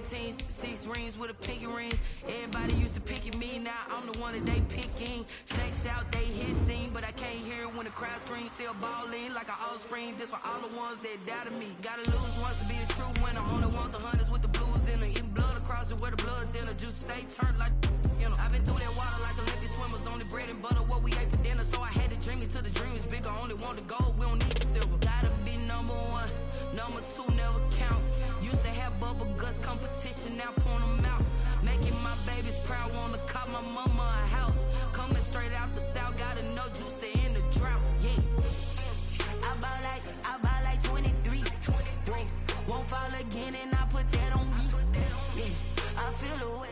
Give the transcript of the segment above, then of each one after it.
18s, 6 rings with a pinky ring. Everybody used to pick at me, now I'm the one that they picking. Snakes out, they hissing, but I can't hear it when the crowd screams. Still balling like an offspring. This for all the ones that doubted me. Gotta lose once to be a true winner. Only want the hunters with the blues in it. Eating blood across it where the blood thinner. Juice stay turned like, you know. I've been through that water like Olympic swimmers. Only bread and butter what we ate for dinner. So I had to dream it till the dream is bigger. Only want the gold, we don't need the silver. Gotta be number one, number two never count. Used to have bubble guts competition, now point them out. Making my babies proud, wanna cop my mama a house. Coming straight out the south, gotta know juice to end the drought. Yeah, I buy like 23. Won't fall again, and I put that on me. Yeah, I feel the way.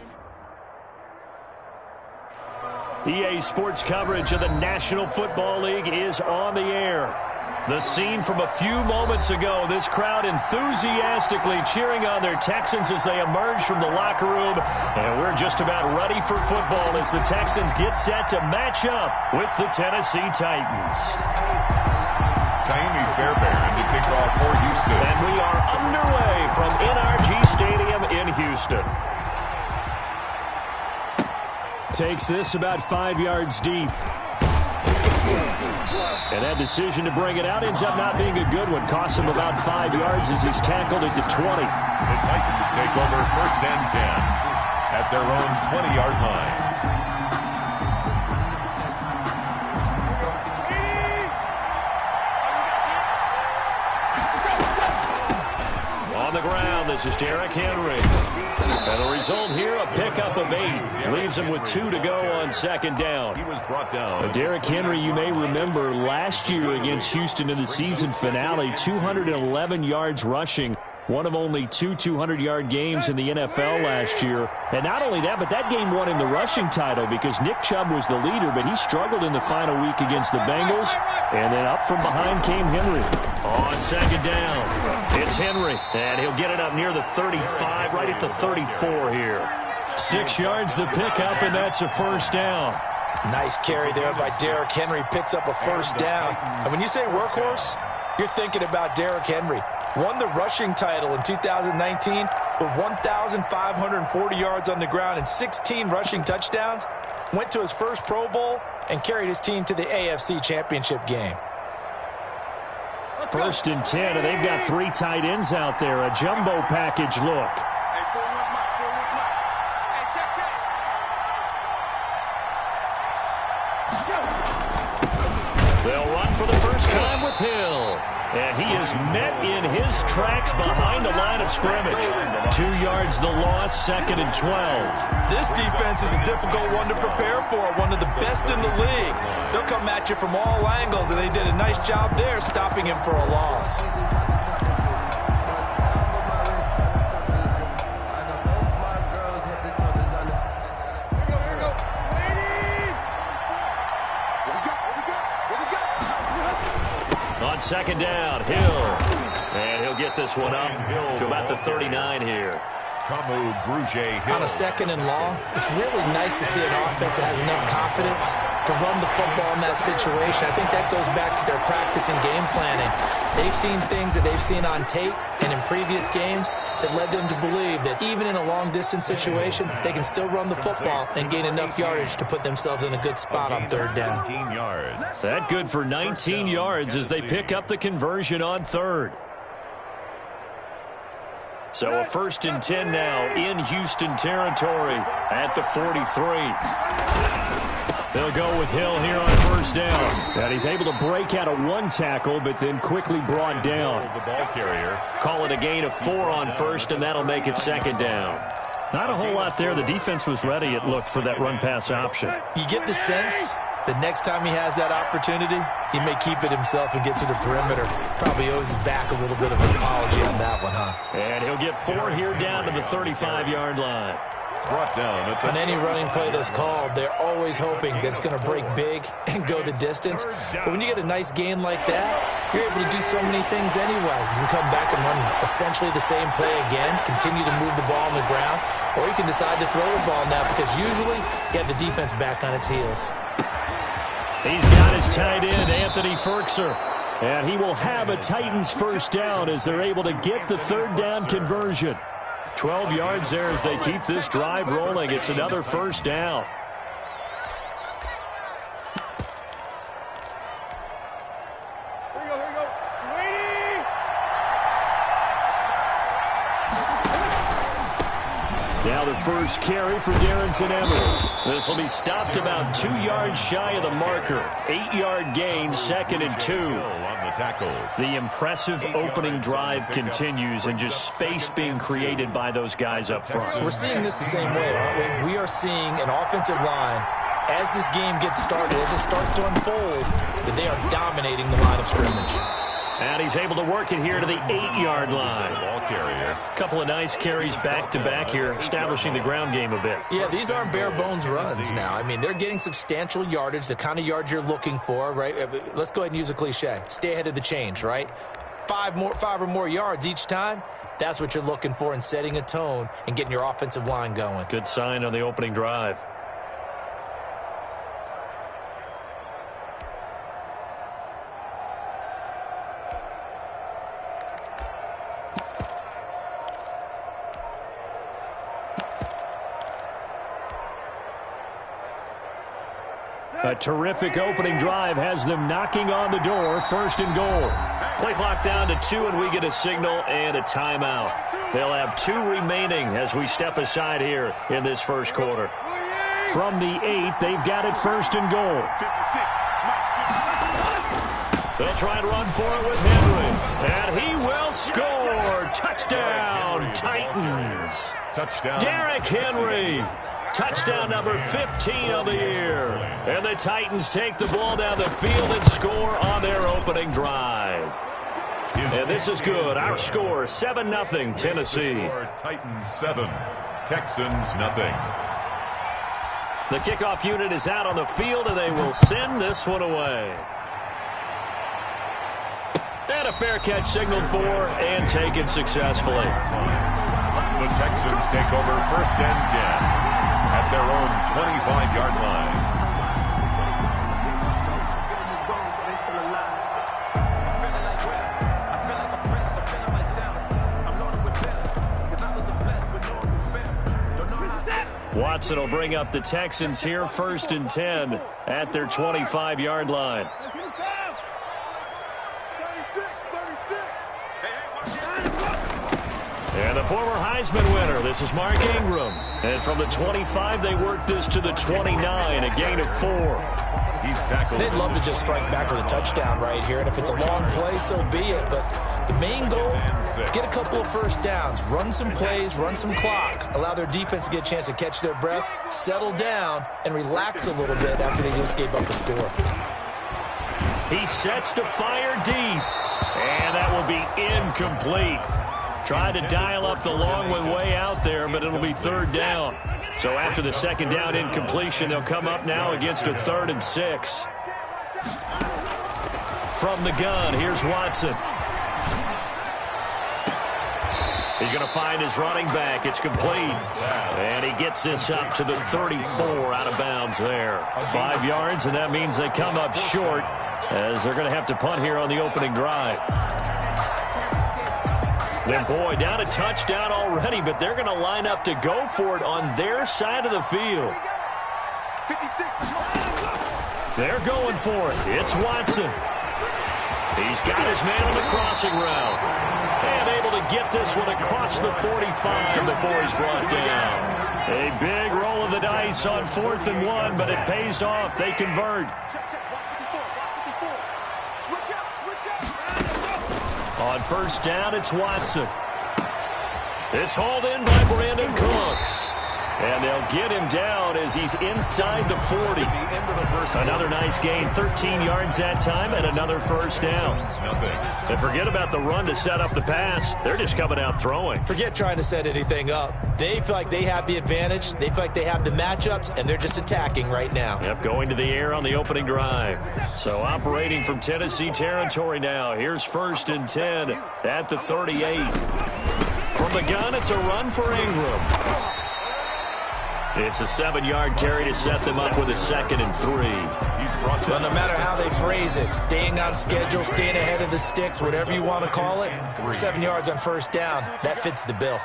EA Sports coverage of the National Football League is on the air. The scene from a few moments ago, this crowd enthusiastically cheering on their Texans as they emerge from the locker room. And we're just about ready for football as the Texans get set to match up with the Tennessee Titans. Kaimi Fairbairn to kick off for Houston. And we are underway from NRG Stadium in Houston. Takes this about 5 yards deep. And that decision to bring it out ends up not being a good one. Costs him about 5 yards as he's tackled it to 20. The Titans take over 1st and 10 at their own 20-yard line. On the ground, this is Derrick Henry. And the result here, a pickup of 8. Leaves him with 2 to go on 2nd down. He was brought down. Derrick Henry, you may remember last year against Houston in the season finale, 211 yards rushing. One of only 2 200-yard games in the NFL last year. And not only that, but that game won him the rushing title because Nick Chubb was the leader, but he struggled in the final week against the Bengals. And then up from behind came Henry. On 2nd down, it's Henry. And he'll get it up near the 35, right at the 34 here. 6 yards the pickup, and that's a 1st down. Nice carry there by Derrick Henry. Picks up a 1st down. And when you say workhorse, you're thinking about Derrick Henry. Won the rushing title in 2019 with 1,540 yards on the ground and 16 rushing touchdowns. Went to his first Pro Bowl and carried his team to the AFC Championship game. 1st and 10, and they've got 3 tight ends out there. A jumbo package look. They'll run for the first time with Hill. And he is met in his tracks behind the line of scrimmage. 2 yards the loss, 2nd and 12. This defense is a difficult one to prepare for, one of the best in the league. They'll come at you from all angles, and they did a nice job there stopping him for a loss. On 2nd down, Hill. And he'll get this one up to about the 39 here. On a 2nd and long, it's really nice to see an offense that has enough confidence to run the football in that situation. I think that goes back to their practice and game planning. They've seen things that they've seen on tape and in previous games that led them to believe that even in a long-distance situation, they can still run the football and gain enough yardage to put themselves in a good spot on 3rd down. That good for 19 yards as they pick up the conversion on 3rd. So a 1st and 10 now in Houston territory at the 43. They'll go with Hill here on 1st down. And he's able to break out of 1 tackle, but then quickly brought down. The ball carrier. Call it a gain of 4 on 1st, and that'll make it 2nd down. Not a whole lot there. The defense was ready, it looked, for that run-pass option. You get the sense the next time he has that opportunity, he may keep it himself and get to the perimeter. Probably owes his back a little bit of an apology on that one, huh? And he'll get 4 here down to the 35-yard line. Brought down on any running play that's called, they're always hoping that it's going to break big and go the distance. But when you get a nice gain like that, you're able to do so many things anyway. You can come back and run essentially the same play again, continue to move the ball on the ground, or you can decide to throw the ball now because usually you have the defense back on its heels. He's got his tight end, Anthony Ferkser. And he will have a Titans 1st down as they're able to get the 3rd down conversion. 12 yards there as they keep this drive rolling. It's another first down. Now the first carry for Darrington Evans. This will be stopped about 2 yards shy of the marker. 8-yard gain, 2nd and 2. On the tackle. The impressive opening drive continues, and just space being created by those guys up front. We're seeing this the same way, aren't we? We are seeing an offensive line, as this game gets started, as it starts to unfold, that they are dominating the line of scrimmage. And he's able to work it here to the 8-yard line. Ball carrier. Couple of nice carries back-to-back here, establishing the ground game a bit. Yeah, these aren't bare-bones runs now. I mean, they're getting substantial yardage, the kind of yards you're looking for, right? Let's go ahead and use a cliche. Stay ahead of the change, right? 5 or more yards each time. That's what you're looking for in setting a tone and getting your offensive line going. Good sign on the opening drive. A terrific opening drive has them knocking on the door. 1st and goal. Play clock down to 2, and we get a signal and a timeout. They'll have 2 remaining as we step aside here in this first quarter. From the 8, they've got it 1st and goal. They'll try and run for it with Henry. And he will score. Touchdown, Titans. Touchdown. Derrick Henry. Touchdown number 15 on the year. And the Titans take the ball down the field and score on their opening drive. And this is good. Our score, 7-0 Tennessee. Titans 7, Texans nothing. The kickoff unit is out on the field, and they will send this one away. And a fair catch signaled for and taken successfully. The Texans take over 1st and 10. At their own 25-yard line. Watson will bring up the Texans here 1st and 10 at their 25-yard line. And the former Heisman winner, this is Mark Ingram. And from the 25, they work this to the 29, a gain of 4. He's tackled. They'd love to just strike back with a touchdown right here, and if it's a long play, so be it. But the main goal, get a couple of first downs, run some plays, run some clock, allow their defense to get a chance to catch their breath, settle down, and relax a little bit after they just gave up a score. He sets to fire deep, and that will be incomplete. Tried to dial up the long one way out there, but it'll be 3rd down. So after the 2nd down incompletion, they'll come up now against a 3rd and 6. From the gun, here's Watson. He's going to find his running back. It's complete. And he gets this up to the 34 out of bounds there. 5 yards, and that means they come up short as they're going to have to punt here on the opening drive. Then, boy, down a touchdown already, but they're going to line up to go for it on their side of the field. They're going for it. It's Watson. He's got his man on the crossing route. And able to get this one across the 45 before he's brought down. A big roll of the dice on 4th and 1, but it pays off. They convert. On 1st down, it's Watson. It's hauled in by Brandon Cooks. And they'll get him down as he's inside the 40. Another nice gain, 13 yards that time, and another 1st down. And forget about the run to set up the pass. They're just coming out throwing. Forget trying to set anything up. They feel like they have the advantage. They feel like they have the matchups, and they're just attacking right now. Yep, going to the air on the opening drive. So operating from Tennessee territory now. Here's 1st and 10 at the 38. From the gun, it's a run for Ingram. It's a 7-yard carry to set them up with a 2nd and 3. Well, no matter how they phrase it, staying on schedule, staying ahead of the sticks, whatever you want to call it, 7 yards on 1st down, that fits the bill.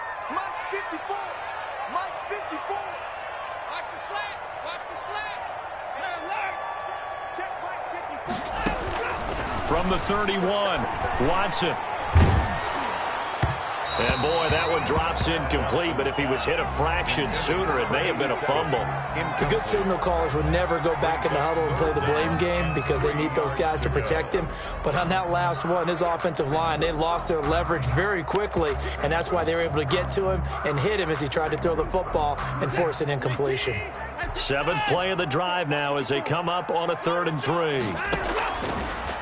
From the 31, Watson. And, boy, that one drops incomplete, but if he was hit a fraction sooner, it may have been a fumble. The good signal callers would never go back in the huddle and play the blame game because they need those guys to protect him. But on that last one, his offensive line, they lost their leverage very quickly, and that's why they were able to get to him and hit him as he tried to throw the football and force an incompletion. 7th play of the drive now as they come up on a 3rd and 3.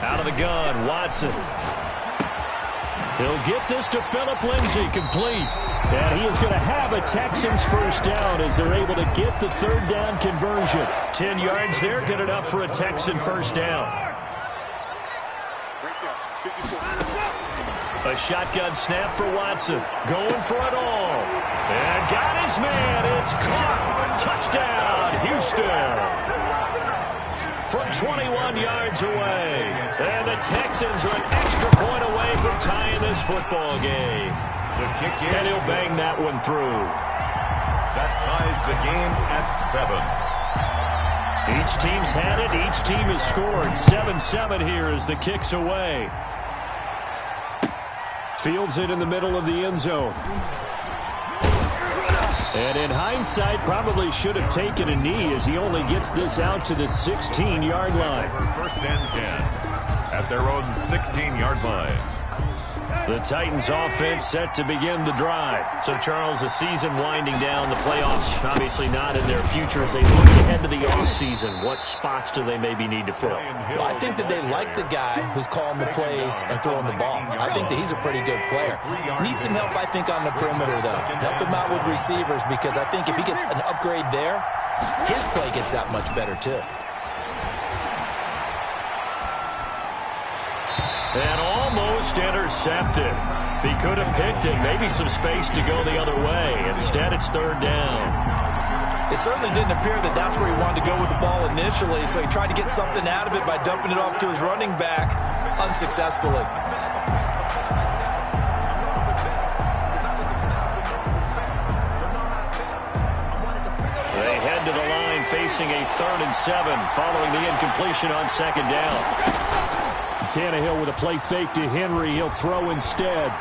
Out of the gun, Watson. He'll get this to Phillip Lindsay, complete. And he is going to have a Texans first down as they're able to get the 3rd down conversion. 10 yards there, good enough for a Texan first down. A shotgun snap for Watson. Going for it all. And got his man. It's caught. Touchdown, Houston. From 21 yards away. And the Texans are an extra point away from tying this football game. And he'll bang that one through. That ties the game at 7. Each team's had it. Each team has scored. 7-7 here as the kick's away. Fields it in the middle of the end zone. And in hindsight, probably should have taken a knee as he only gets this out to the 16-yard line. First and 10 at their own 16-yard line. The Titans offense set to begin the drive. So, Charles, the season winding down, the playoffs obviously not in their future. As they look ahead to the offseason, what spots do they maybe need to fill? Well, I think that they like the guy who's calling the plays and throwing the ball. I think that he's a pretty good player. Needs some help, I think, on the perimeter, though. Help him out with receivers because I think if he gets an upgrade there, his play gets that much better, too. And almost intercepted. If he could have picked it, maybe some space to go the other way. Instead, it's 3rd down. It certainly didn't appear that that's where he wanted to go with the ball initially, so he tried to get something out of it by dumping it off to his running back unsuccessfully. They head to the line facing a 3rd and 7 following the incompletion on 2nd down. Tannehill with a play fake to Henry. He'll throw instead.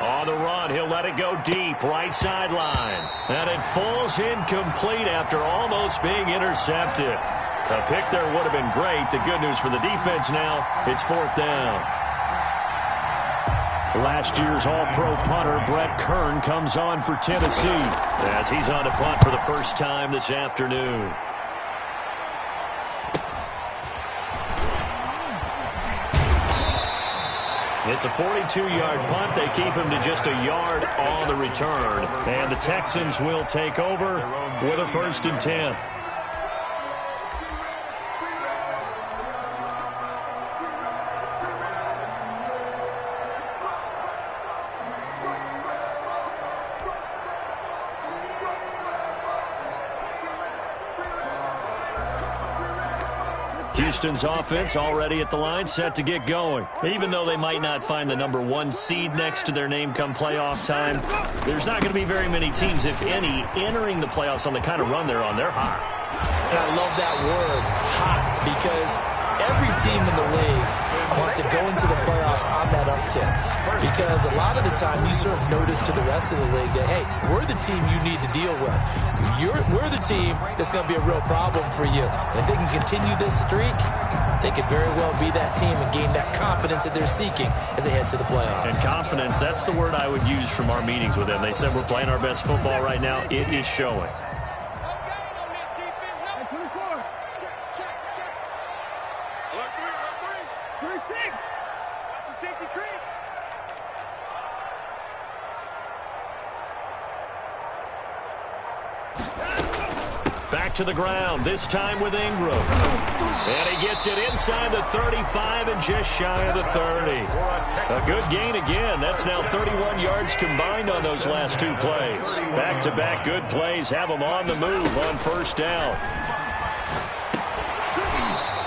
On the run, he'll let it go deep, right sideline. And it falls incomplete after almost being intercepted. A pick there would have been great. The good news for the defense now, it's 4th down. Last year's All-Pro punter, Brett Kern, comes on for Tennessee as he's on to punt for the first time this afternoon. It's a 42-yard punt. They keep him to just a yard on the return. And the Texans will take over with a 1st and 10. Houston's offense already at the line, set to get going. Even though they might not find the number 1 seed next to their name come playoff time, there's not going to be very many teams, if any, entering the playoffs on the kind of run they're on. They're hot. And I love that word, hot, because every team in the league wants to go into the playoffs on that uptick. Because a lot of the time you serve notice to the rest of the league that, hey, we're the team you need to deal with. We're the team that's going to be a real problem for you. And if they can continue this streak, they could very well be that team and gain that confidence that they're seeking as they head to the playoffs. And confidence, that's the word I would use from our meetings with them. They said we're playing our best football right now. It is showing. Back to the ground, this time with Ingram. And he gets it inside the 35 and just shy of the 30. A good gain again. That's now 31 yards combined on those last 2 plays. Back-to-back good plays have them on the move on 1st down.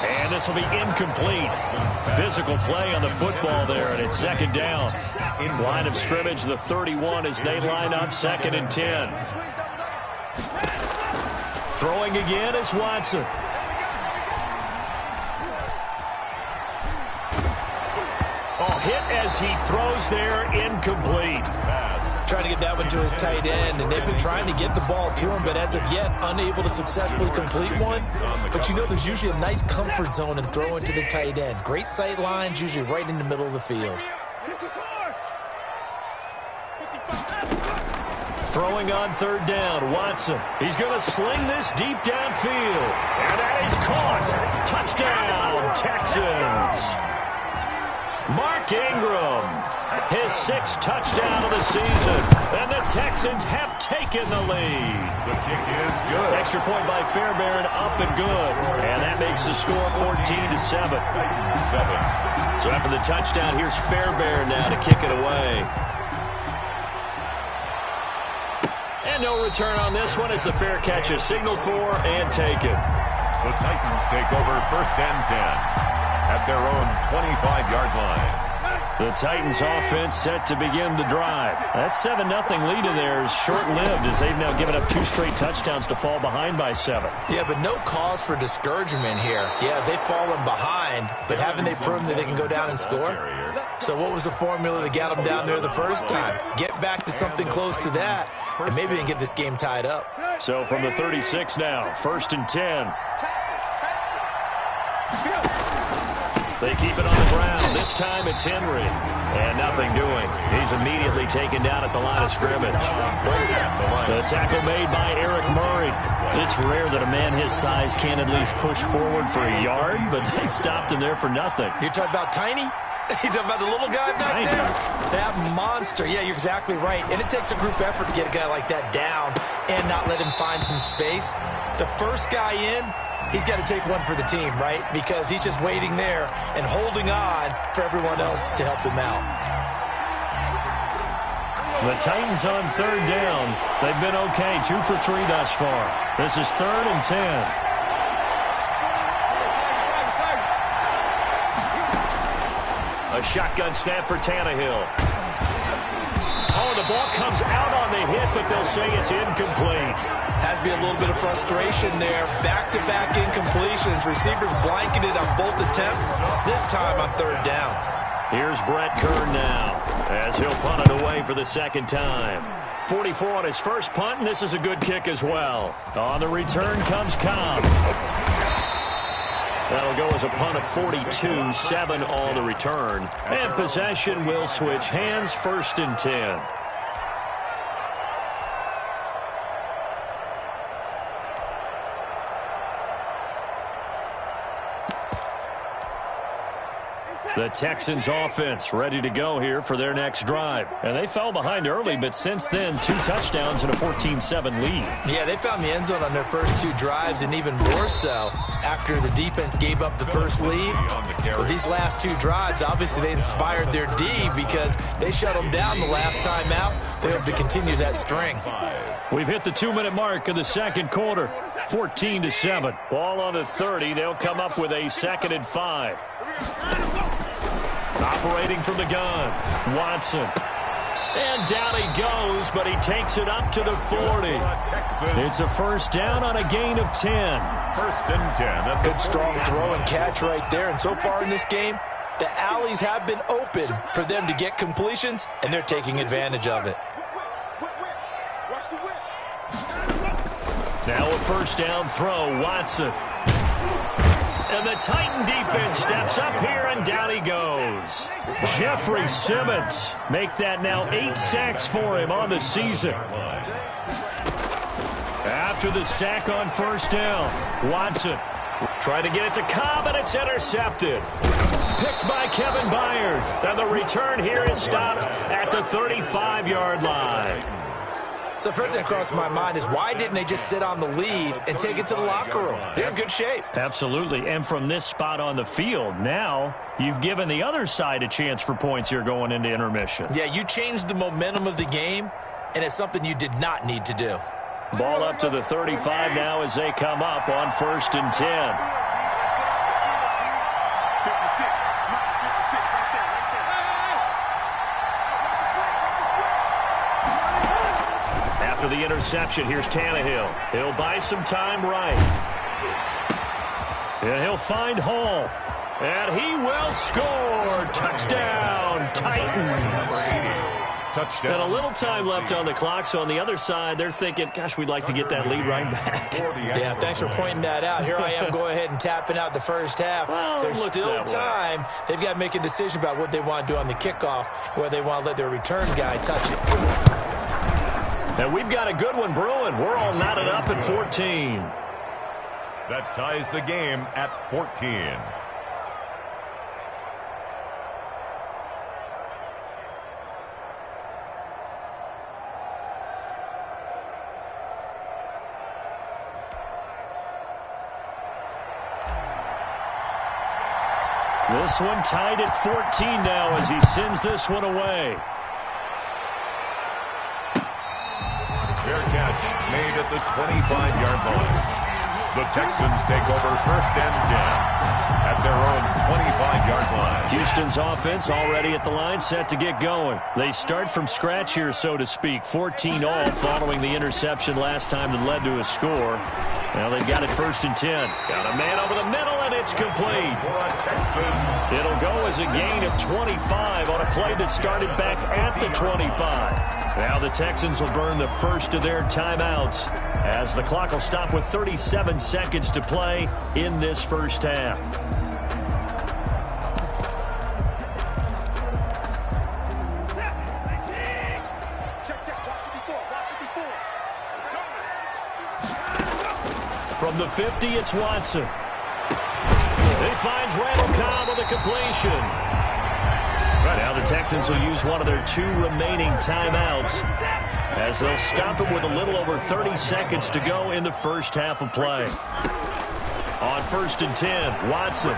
And this will be incomplete. Physical play on the football there, and it's 2nd down. Line of scrimmage, the 31 as they line up 2nd and 10. Throwing again is Watson. hit as he throws there, incomplete. Trying to get that one to his tight end, and they've been trying to get the ball to him, but as of yet, unable to successfully complete one. But you know there's usually a nice comfort zone in throwing to the tight end. Great sight lines, usually right in the middle of the field. Throwing on third down, Watson. He's going to sling this deep downfield. And that is caught. Touchdown, Texans. Mark Ingram, his 6th touchdown of the season. And the Texans have taken the lead. The kick is good. Extra point by Fairbairn, up and good. And that makes the score 14-7. So after the touchdown, here's Fairbairn now to kick it away. And no return on this one as the fair catch is signaled for and taken. The Titans take over 1st and 10 at their own 25-yard line. The Titans offense set to begin the drive. That 7-0 lead of theirs short-lived as they've now given up 2 straight touchdowns to fall behind by 7. Yeah, but no cause for discouragement here. Yeah, they've fallen behind, but haven't they proven that they can go down and score? So what was the formula that got them down there the first time? Get back to something close to that, and maybe they can get this game tied up. So from the 36 now, 1st and 10. They keep it on the ground. This time it's Henry. And nothing doing. He's immediately taken down at the line of scrimmage. The tackle made by Eric Murray. It's rare that a man his size can at least push forward for a yard, but they stopped him there for nothing. You're talking about Tiny? You're talking about the little guy back there? That monster. Yeah, you're exactly right. And it takes a group effort to get a guy like that down and not let him find some space. The first guy in, he's got to take one for the team, right? Because he's just waiting there and holding on for everyone else to help him out. The Titans on third down. They've been okay, 2 for 3 thus far. This is 3rd and 10. A shotgun snap for Tannehill. Oh, the ball comes out on the hit, but they'll say it's incomplete. Has to be a little bit of frustration there. Back-to-back incompletions. Receivers blanketed on both attempts, this time on third down. Here's Brett Kern now, as he'll punt it away for the 2nd time. 44 on his first punt, and this is a good kick as well. On the return comes Cobb. That'll go as a punt of 42, 7 on the return. And possession will switch hands, 1st and 10. The Texans offense ready to go here for their next drive. And they fell behind early, but since then, 2 touchdowns and a 14-7 lead. Yeah, they found the end zone on their first 2 drives, and even more so after the defense gave up the first lead. But these last 2 drives, obviously they inspired their D because they shut them down the last time out. They hope to continue that string. We've hit the 2-minute mark of the 2nd quarter, 14-7. Ball on the 30. They'll come up with a 2nd and 5. Operating from the gun, Watson. And down he goes, but he takes it up to the 40. It's a first down on a gain of 10. 1st and 10. Good strong throw and catch right there. And so far in this game, the alleys have been open for them to get completions, and they're taking advantage of it. Now a first down throw, Watson. And the Titan defense steps up here, and down he goes. Jeffrey Simmons make that now 8 sacks for him on the season. After the sack on first down, Watson trying to get it to Cobb, and it's intercepted. Picked by Kevin Byard. And the return here is stopped at the 35-yard line. So the first thing that crossed my mind is why didn't they just sit on the lead and take it to the locker room? They're in good shape. Absolutely. And from this spot on the field, now you've given the other side a chance for points here going into intermission. Yeah, you changed the momentum of the game, and it's something you did not need to do. Ball up to the 35 now as they come up on 1st and 10. After the interception, here's Tannehill. He'll buy some time right. And he'll find Hall. And he will score. Touchdown, Titans. Touchdown. And a little time left on the clock, so on the other side, they're thinking, gosh, we'd like to get that lead right back. Yeah, thanks for pointing that out. Here I am going ahead and tapping out the first half. Well, there's still time. They've got to make a decision about what they want to do on the kickoff, whether they want to let their return guy touch it. And we've got a good one brewing. We're all knotted up at 14. That ties the game at 14. This one tied at 14 now as he sends this one away. Fair catch made at the 25-yard line. The Texans take over first and 10 at their own 25-yard line. Houston's offense already at the line, set to get going. They start from scratch here, so to speak. 14 all following the interception last time that led to a score. Now they've got it first and 10. Got a man over the middle, and it's complete. It'll go as a gain of 25 on a play that started back at the 25. Now the Texans will burn the first of their timeouts as the clock will stop with 37 seconds to play in this first half. From the 50, it's Watson. He finds Randall Cobb with a completion. Now the Texans will use one of their 2 remaining timeouts as they'll stop it with a little over 30 seconds to go in the first half of play. On first and 10, Watson.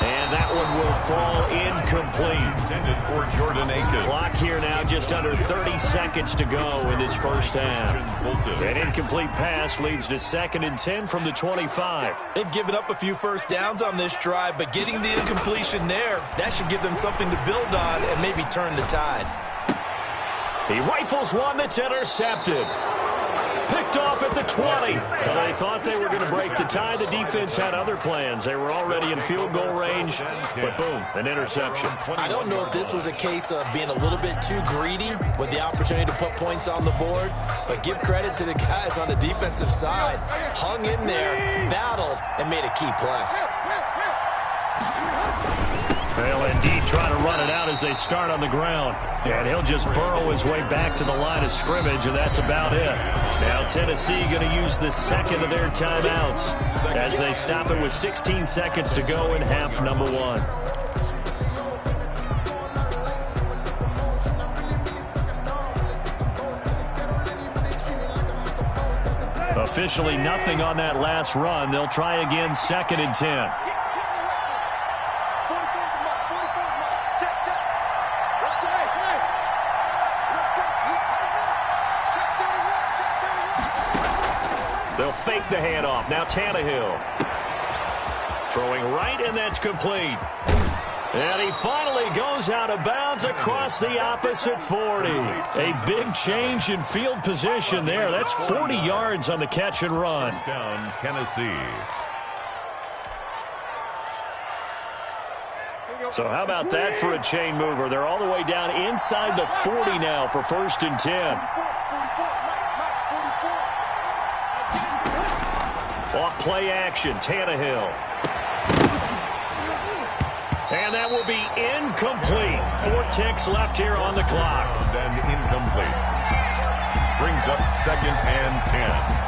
And that one will fall incomplete. Intended for Jordan Akins. Clock here now just under 30 seconds to go in this first half. An incomplete pass leads to second and 10 from the 25. They've given up a few first downs on this drive, but getting the incompletion there, that should give them something to build on and maybe turn the tide. He rifles one that's intercepted. Picked off at the 20. Well, they thought they were going to break the tie. The defense had other plans. They were already in field goal range, but boom, an interception. I don't know if this was a case of being a little bit too greedy with the opportunity to put points on the board, but give credit to the guys on the defensive side. Hung in there, battled, and made a key play. They'll indeed try to run it out as they start on the ground. And he'll just burrow his way back to the line of scrimmage, and that's about it. Now Tennessee going to use the second of their timeouts as they stop it with 16 seconds to go in half number 1. Officially nothing on that last run. They'll try again second and 10. They'll fake the handoff. Now Tannehill. Throwing right, and that's complete. And he finally goes out of bounds across the opposite 40. A big change in field position there. That's 40 yards on the catch and run. Down Tennessee. So how about that for a chain mover? They're all the way down inside the 40 now for first and 10. Off play action, Tannehill. And that will be incomplete. 4 ticks left here on the clock. And incomplete. Brings up second and 10.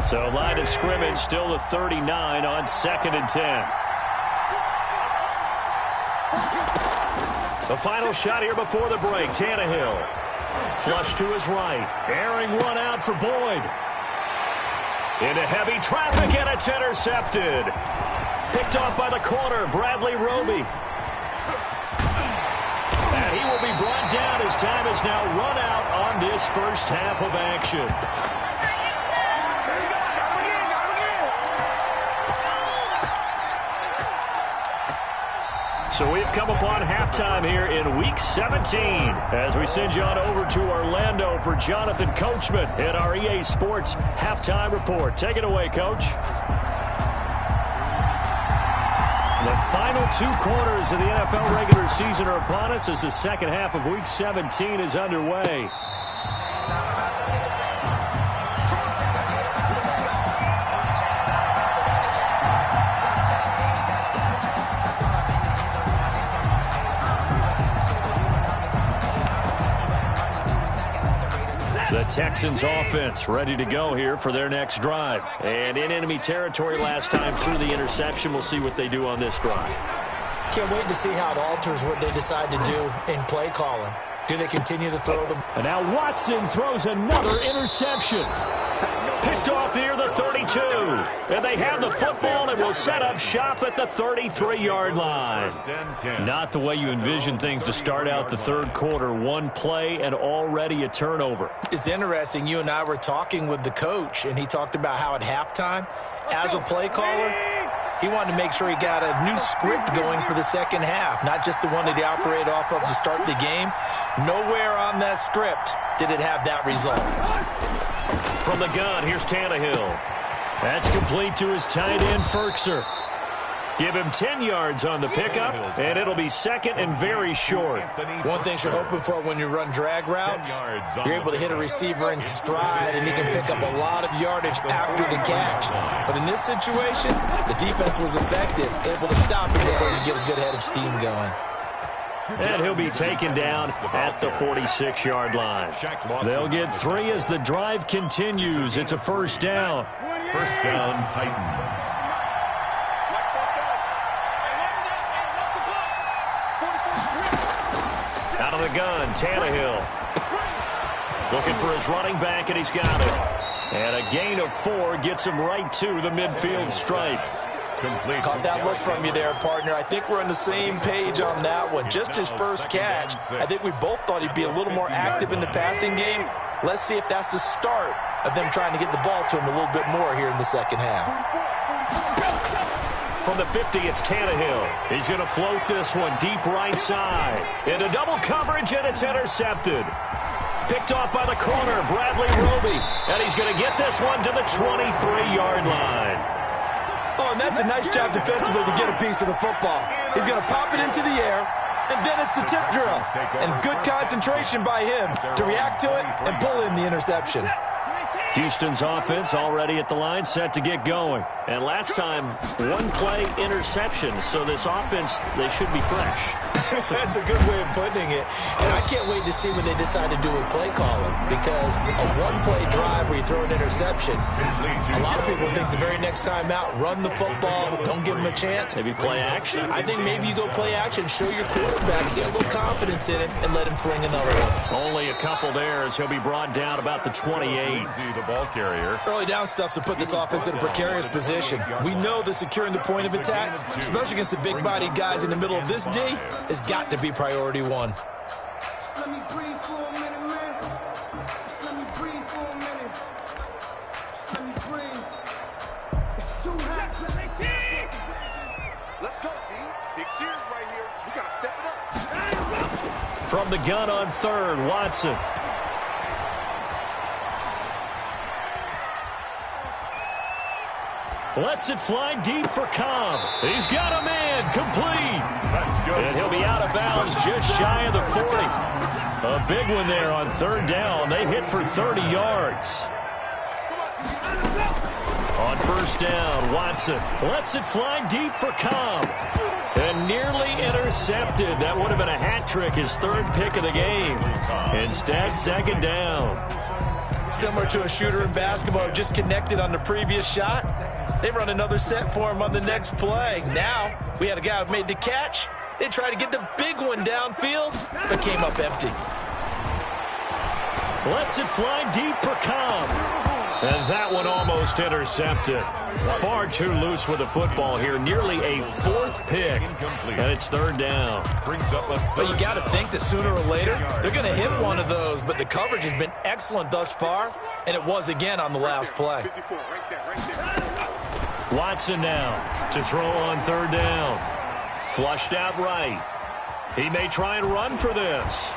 So line of scrimmage still the 39 on second and 10. The final shot here before the break. Tannehill. Flush to his right. Airing one out for Boyd. Into heavy traffic, and it's intercepted. Picked off by the corner, Bradley Roby. And he will be brought down as time is now run out on this first half of action. So we've come upon halftime here in Week 17 as we send you on over to Orlando for Jonathan Coachman in our EA Sports Halftime Report. Take it away, Coach. The final 2 quarters of the NFL regular season are upon us as the second half of Week 17 is underway. The Texans offense ready to go here for their next drive. And in enemy territory last time through the interception. We'll see what they do on this drive. Can't wait to see how it alters what they decide to do in play calling. Do they continue to throw them? And now Watson throws another interception. Picked off near the 32. And they have the football and will set up shop at the 33-yard line. Not the way you envision things to start out the third quarter. One play and already a turnover. It's interesting. You and I were talking with the coach, and he talked about how at halftime, as a play caller, he wanted to make sure he got a new script going for the second half, not just the one that he operated off of to start the game. Nowhere on that script did it have that result. From the gun, here's Tannehill. That's complete to his tight end, Ferkser. Give him 10 yards on the pickup, and it'll be second and very short. One thing you're hoping for when you run drag routes, you're able to hit a receiver in stride, and he can pick up a lot of yardage after the catch. But in this situation, the defense was effective, able to stop him before you get a good head of steam going. And he'll be taken down at the 46-yard line. They'll get 3 as the drive continues. It's a first down. First down, Titans. Out of the gun, Tannehill. Looking for his running back, and he's got it. And a gain of 4 gets him right to the midfield stripe. Caught that look from you there, partner. I think we're on the same page on that one. Just his first catch. I think we both thought he'd be a little more active in the passing game. Let's see if that's the start of them trying to get the ball to him a little bit more here in the second half. From the 50, it's Tannehill. He's going to float this one deep right side. Into double coverage, and it's intercepted. Picked off by the corner, Bradley Roby. And he's going to get this one to the 23-yard line. Oh, and that's a nice job defensively to get a piece of the football. He's going to pop it into the air, and then it's the tip drill. And good concentration by him to react to it and pull in the interception. Houston's offense already at the line, set to get going. And last time, 1-play interception. So this offense, they should be fresh. That's a good way of putting it. And I can't wait to see what they decide to do with play calling, because a 1-play drive where you throw an interception, a lot of people think the very next time out, run the football, don't give them a chance. Maybe play action. I think maybe you go play action, show your quarterback, get a little confidence in him, and let him fling another one. Only a couple there as he'll be brought down about the 28. The ball carrier. Early down stuff's to put this offense in a precarious position. We know that securing the point of attack, especially against the big-bodied guys in the middle of this D, has got to be priority one. Let me breathe for a minute, man. Let me breathe for a minute. Let me breathe. It's too hot. Let's go, D. Big series right here. We got to step it up. From the gun on third, Watson. Lets it fly deep for Cobb. He's got a man, complete. That's good. And he'll be out of bounds just shy of the 40. A big one there on third down. They hit for 30 yards. On first down, Watson lets it fly deep for Cobb. And nearly intercepted. That would have been a hat trick, his third pick of the game. Instead, second down. Similar to a shooter in basketball who just connected on the previous shot. They run another set for him on the next play. Now, we had a guy who made the catch. They tried to get the big one downfield, but came up empty. Lets it fly deep for Cobb. And that one almost intercepted. Far too loose with the football here. Nearly a 4th pick. And it's third down. But you got to think that sooner or later, they're going to hit one of those. But the coverage has been excellent thus far. And it was again on the last play. Watson now to throw on third down. Flushed out right. He may try and run for this.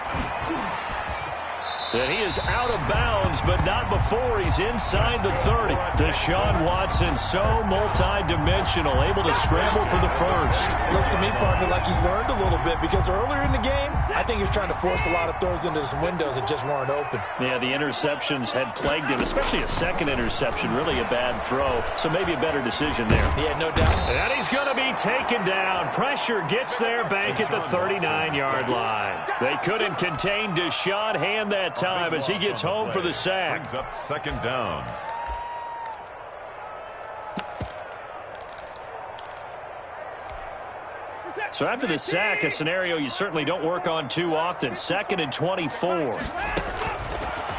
And he is out of bounds, but not before he's inside the 30. Deshaun Watson, so multi-dimensional, able to scramble for the first. Looks to me, partner, like he's learned a little bit, because earlier in the game, I think he was trying to force a lot of throws into some windows that just weren't open. Yeah, the interceptions had plagued him, especially a second interception, really a bad throw. So maybe a better decision there. Yeah, no doubt. And he's going to be taken down. Pressure gets there, bank at the 39-yard line. They couldn't contain Deshaun Hand that time as he gets home for the sack. Brings up second down. So after the sack, a scenario you certainly don't work on too often. 2nd and 24.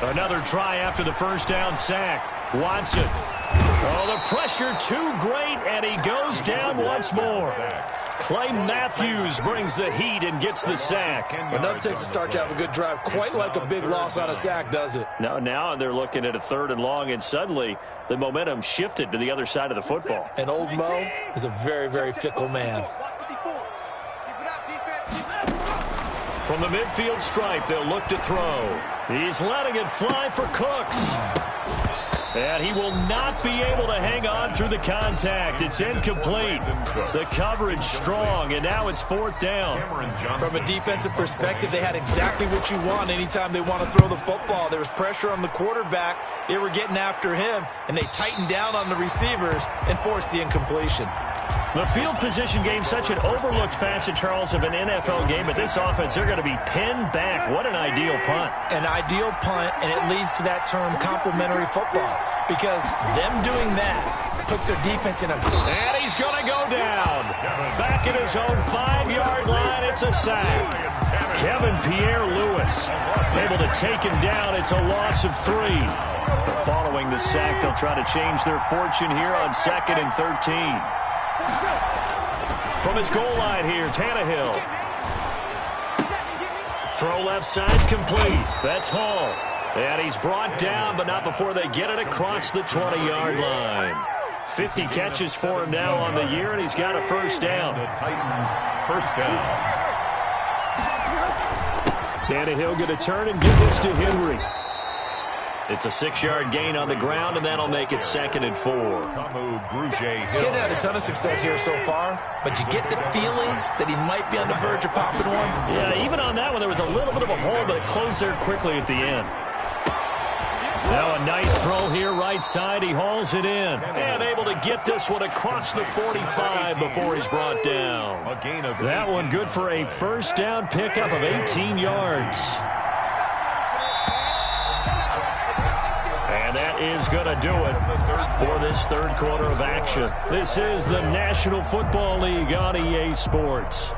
Another try after the first down sack. Watson. Oh, the pressure too great, and he goes down once more. Clay Matthews brings the heat and gets the sack. Enough takes to start to have a good drive. Quite like a big loss on a sack, does it? Now they're looking at a 3rd and long, and suddenly the momentum shifted to the other side of the football. And old Mo is a very, very fickle man. From the midfield stripe, they'll look to throw. He's letting it fly for Cooks. And he will not be able to hang on through the contact. It's incomplete. The coverage strong, and now it's 4th down. From a defensive perspective, they had exactly what you want anytime they want to throw the football. There was pressure on the quarterback. They were getting after him, and they tightened down on the receivers and forced the incompletion. The field position game, such an overlooked facet, Charles, of an NFL game. But this offense, they're going to be pinned back. What an ideal punt. An ideal punt, and it leads to that term complementary football. Because them doing that puts their defense in a... And he's going to go down. Back at his own 5-yard line, it's a sack. Kevin Pierre-Louis able to take him down. It's a loss of 3. But following the sack, they'll try to change their fortune here on 2nd and 13. From his goal line here, Tannehill. Throw left side complete. That's Hall. And he's brought down, but not before they get it across the 20-yard line. 50 catches for him now on the year, and he's got a first down. The Titans, first down. Tannehill going to turn and give this to Henry. It's a 6-yard gain on the ground, and that'll make it 2nd and 4. He's had a ton of success here so far, but you get the feeling that he might be on the verge of popping one. Yeah, even on that one, there was a little bit of a hole, but it closed there quickly at the end. Now a nice throw here, right side. He hauls it in. And able to get this one across the 45 before he's brought down. That one good for a first down pickup of 18 yards. And that is going to do it for this 3rd quarter of action. This is the National Football League on EA Sports.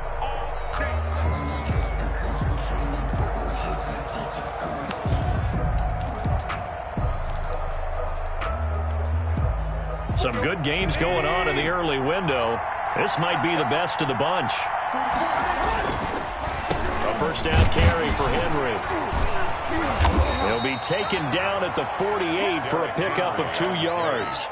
Some good games going on in the early window. This might be the best of the bunch. A first down carry for Henry. He'll be taken down at the 48 for a pickup of 2 yards.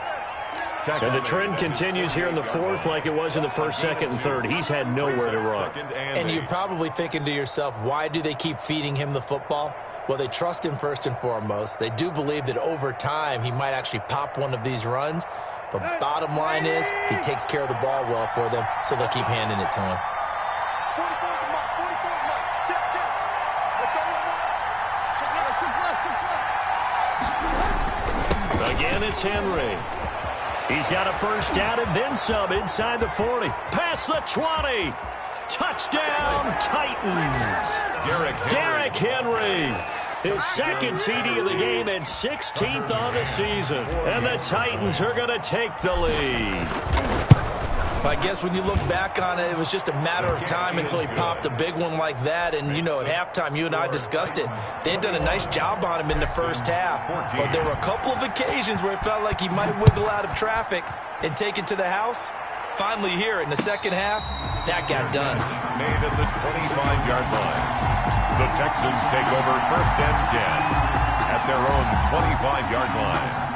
And the trend continues here in the 4th like it was in the 1st, 2nd, and 3rd. He's had nowhere to run. And you're probably thinking to yourself, why do they keep feeding him the football? Well, they trust him first and foremost. They do believe that over time he might actually pop one of these runs. But bottom line is he takes care of the ball well for them, so they'll keep handing it to him. Again, it's Henry. He's got a first down and then some inside the 40. Past the 20. Touchdown, Titans. Derrick Henry. His 2nd TD of the game and 16th on the season. And the Titans are going to take the lead. I guess when you look back on it, it was just a matter of time until he popped a big one like that. And, you know, at halftime, you and I discussed it. They had done a nice job on him in the first half. But there were a couple of occasions where it felt like he might wiggle out of traffic and take it to the house. Finally here in the second half, that got done. Made at the 25-yard line. The Texans take over 1st and 10 at their own 25-yard line.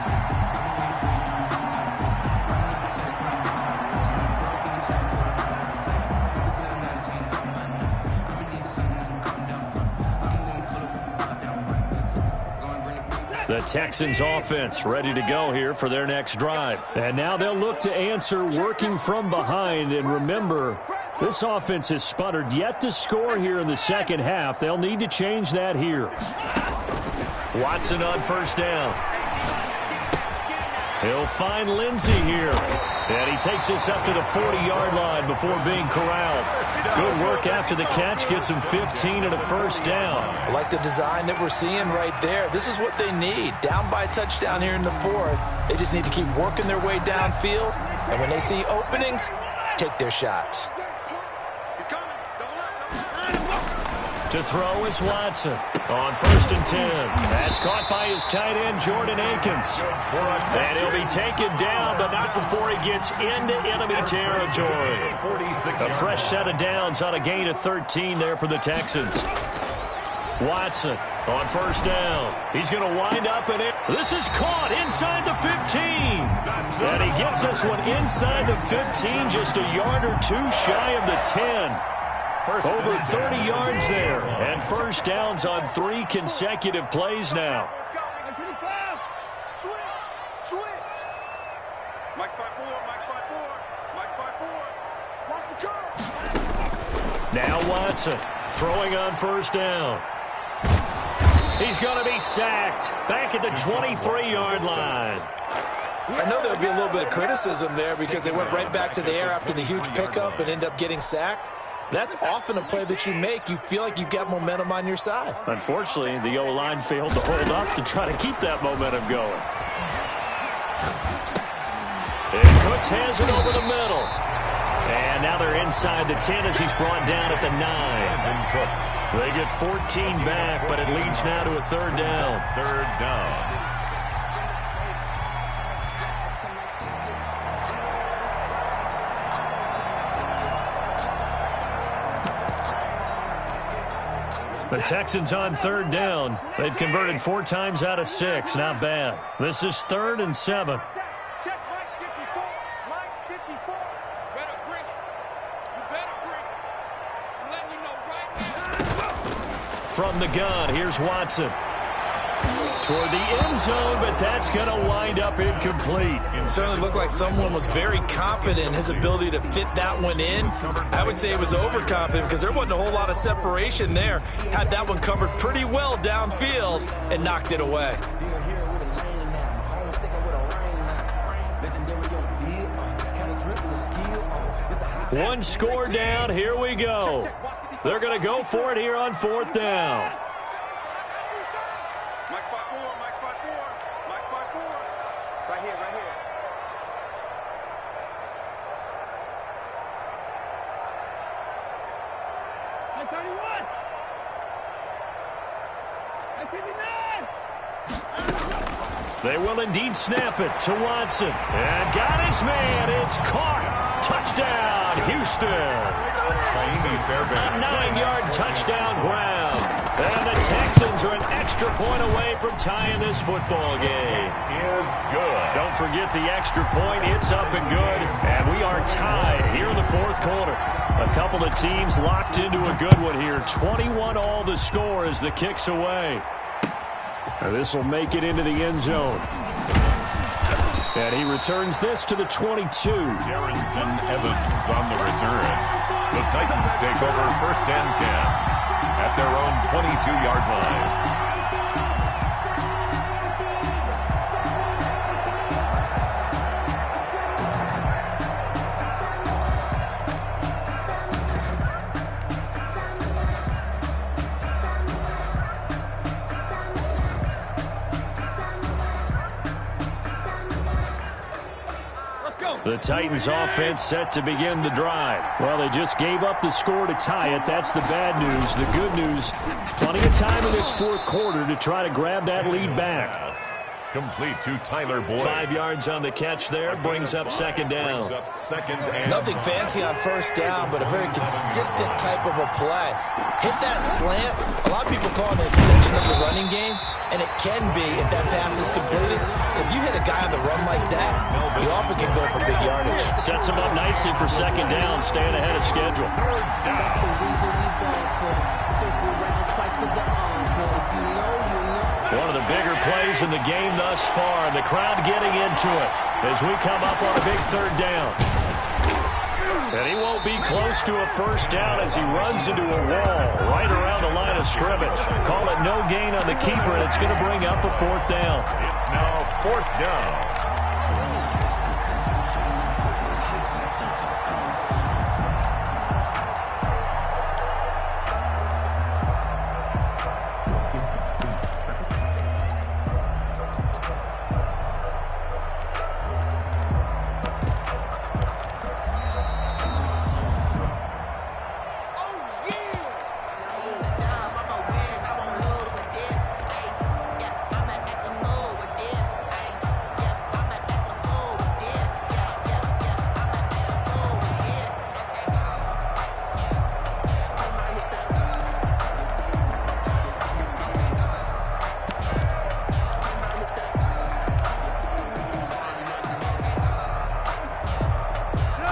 The Texans offense ready to go here for their next drive. And now they'll look to answer working from behind. And remember, this offense has sputtered yet to score here in the second half. They'll need to change that here. Watson on first down. He'll find Lindsey here. And he takes this up to the 40-yard line before being corralled. Good work after the catch. Gets him 15 and a first down. I like the design that we're seeing right there. This is what they need. Down by a touchdown here in the fourth. They just need to keep working their way downfield. And when they see openings, take their shots. To throw is Watson on 1st and 10. That's caught by his tight end, Jordan Akins. And he'll be taken down, but not before he gets into enemy territory. A fresh set of downs on a gain of 13 there for the Texans. Watson on 1st down. He's going to wind up in it. This is caught inside the 15. And he gets this one inside the 15, just a yard or two shy of the 10. Over 30 yards there, and first downs on 3 consecutive plays now. Switch. Mike's 5-4. Mike's 5-4. Watch the curve. Now Watson throwing on 1st down. He's going to be sacked back at the 23-yard line. I know there'll be a little bit of criticism there because they went right back to the air after the huge pickup and end up getting sacked. That's often a play that you make. You feel like you've got momentum on your side. Unfortunately, the O-line failed to hold up to try to keep that momentum going. And Cooks has it over the middle. And now they're inside the 10 as he's brought down at the 9. They get 14 back, but it leads now to a 3rd down. 3rd down. The Texans on 3rd down. They've converted 4 times out of 6. Not bad. This is 3rd and 7. Check Mike 54. Mike 54. Better bring it. You better bring it. I'm letting you know right now. From the gun, here's Watson. Toward the end zone, but that's going to wind up incomplete. It certainly looked like someone was very confident in his ability to fit that one in. I would say it was overconfident because there wasn't a whole lot of separation there. Had that one covered pretty well downfield and knocked it away. One score down. Here we go. They're going to go for it here on 4th down. They will indeed snap it to Watson. And got his man. It's caught. Touchdown, Houston. A 9-yard touchdown ground. And the Texans are an extra point away from tying this football game. Is good. Don't forget the extra point. It's up and good. And we are tied here in the 4th quarter. A couple of teams locked into a good one here. 21 all the score as the kick's away. And this will make it into the end zone. And he returns this to the 22. Darrington Evans on the return. The Titans take over 1st and 10 at their own 22-yard line. The Titans offense set to begin the drive. Well, they just gave up the score to tie it. That's the bad news. The good news, plenty of time in this 4th quarter to try to grab that lead back. Complete to Tyler Boyd. 5 yards on the catch there. Brings up 2nd down. Nothing fancy on 1st down, but a very consistent type of a play. Hit that slant. A lot of people call it an extension of the running game, and it can be if that pass is completed. Because you hit a guy on the run like that, you often can go for big yardage. Sets him up nicely for 2nd down, staying ahead of schedule. That's the reason we bang for circle round twice for the encore. If you know, you know. One of the bigger plays plays in the game thus far, and the crowd getting into it as we come up on a big third down. And he won't be close to a first down as he runs into a wall right around the line of scrimmage. Call it no gain on the keeper, and it's going to bring up a fourth down. It's now fourth down.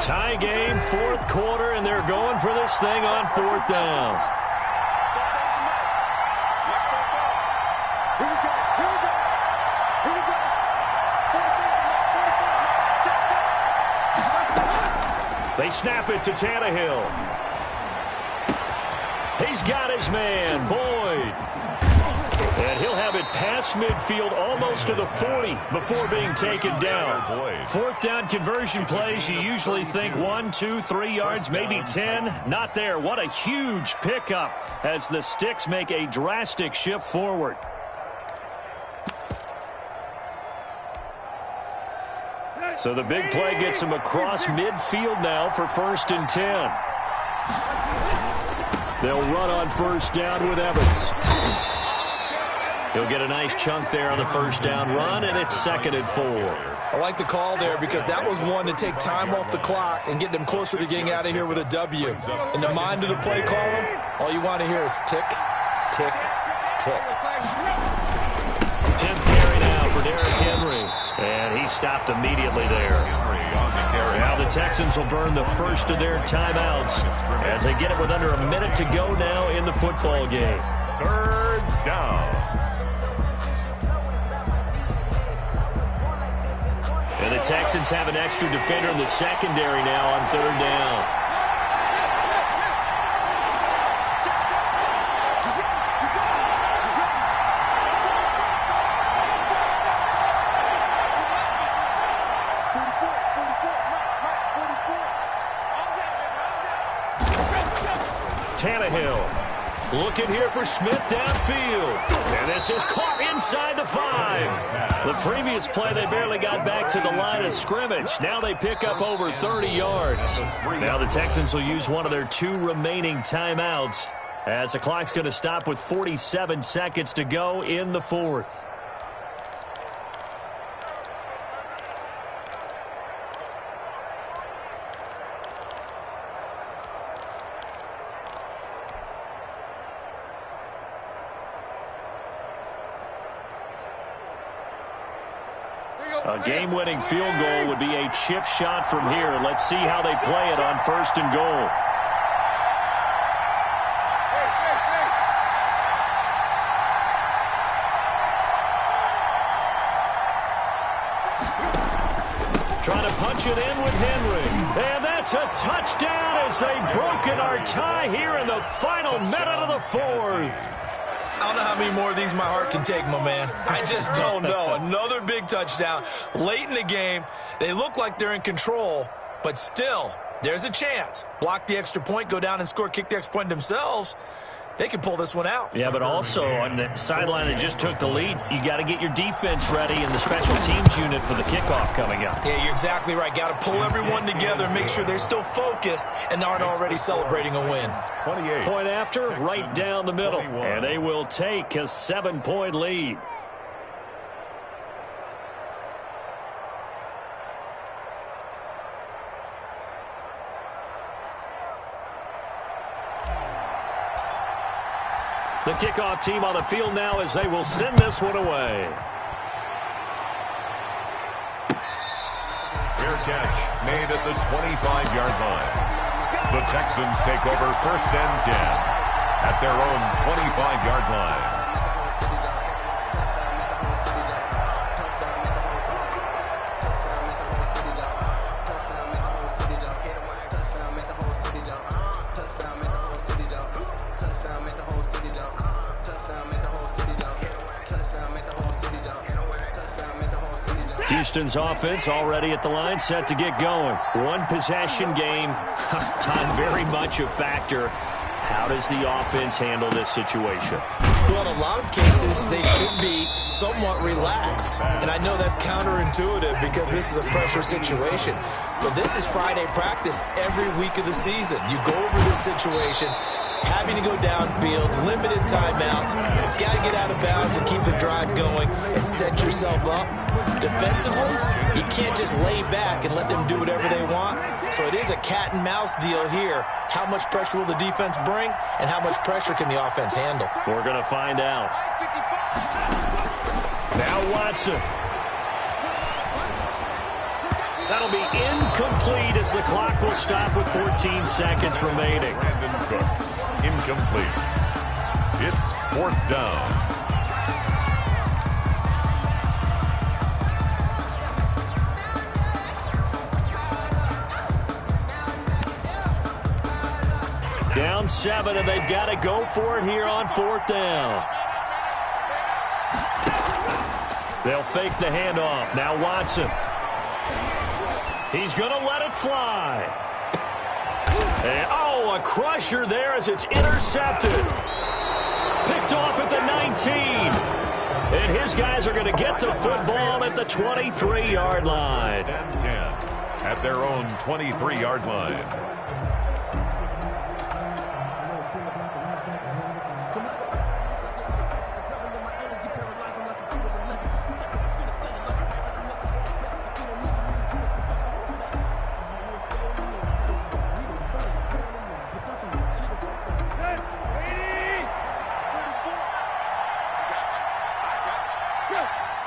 Tie game, fourth quarter, and they're going for this thing on fourth down. They snap it to Tannehill. He's got his man, Boyd. And he'll have it past midfield almost to the 40 before being taken down. Fourth down conversion plays, you usually think 1, 2, 3 yards, maybe 10. Not there. What a huge pickup as the Sticks make a drastic shift forward. So the big play gets him across midfield now for 1st and 10. They'll run on first down with Evans. He'll get a nice chunk there on the first down run, and it's 2nd and 4. I like the call there because that was one to take time off the clock and get them closer to getting out of here with a W. In the mind of the play caller, all you want to hear is tick, tick, tick. 10th carry now for Derrick Henry, and he stopped immediately there. Now the Texans will burn the first of their timeouts as they get it with under a minute to go now in the football game. 3rd down. And the Texans have an extra defender in the secondary now on 3rd down. Tannehill looking here for Smith downfield. And this is caught inside the 5. The previous play, they barely got back to the line of scrimmage. Now they pick up over 30 yards. Now the Texans will use one of their 2 remaining timeouts as the clock's going to stop with 47 seconds to go in the 4th. A game-winning field goal would be a chip shot from here. Let's see how they play it on 1st and goal. Trying to punch it in with Henry. And that's a touchdown as they've broken our tie here in the final minute of the 4th. I don't know how many more of these my heart can take, my man. I just don't know. Another big touchdown. Late in the game, they look like they're in control, but still, there's a chance. Block the extra point, go down and score, kick the extra point themselves. They can pull this one out. Yeah, but also on the sideline that just took the lead, you got to get your defense ready in the special teams unit for the kickoff coming up. Yeah, you're exactly right. Got to pull everyone together, make sure they're still focused and aren't already celebrating a win. 28. Point after, right down the middle. 21. And they will take a 7-point lead. The kickoff team on the field now as they will send this one away. Fair catch made at the 25-yard line. The Texans take over 1st and 10 at their own 25-yard line. Houston's offense already at the line, set to get going. One possession game, time very much a factor. How does the offense handle this situation? Well, in a lot of cases, they should be somewhat relaxed. And I know that's counterintuitive because this is a pressure situation. But this is Friday practice every week of the season. You go over this situation, having to go downfield, limited timeouts, got to get out of bounds and keep the drive going and set yourself up. Defensively, you can't just lay back and let them do whatever they want. So it is a cat and mouse deal here. How much pressure will the defense bring and how much pressure can the offense handle? We're going to find out. Now Watson. That'll be incomplete as the clock will stop with 14 seconds remaining. Brandon Cooks, incomplete. It's 4th down. Down 7, and they've got to go for it here on 4th down. They'll fake the handoff. Now Watson. He's going to let it fly. And, a crusher there as it's intercepted. Picked off at the 19. And his guys are going to get the football at the 23-yard line. 10 at their own 23-yard line.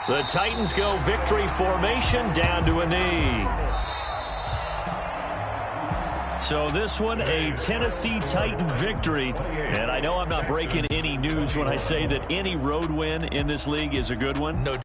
The Titans go victory formation down to a knee. So this one, a Tennessee Titan victory. And I know I'm not breaking any news when I say that any road win in this league is a good one. No.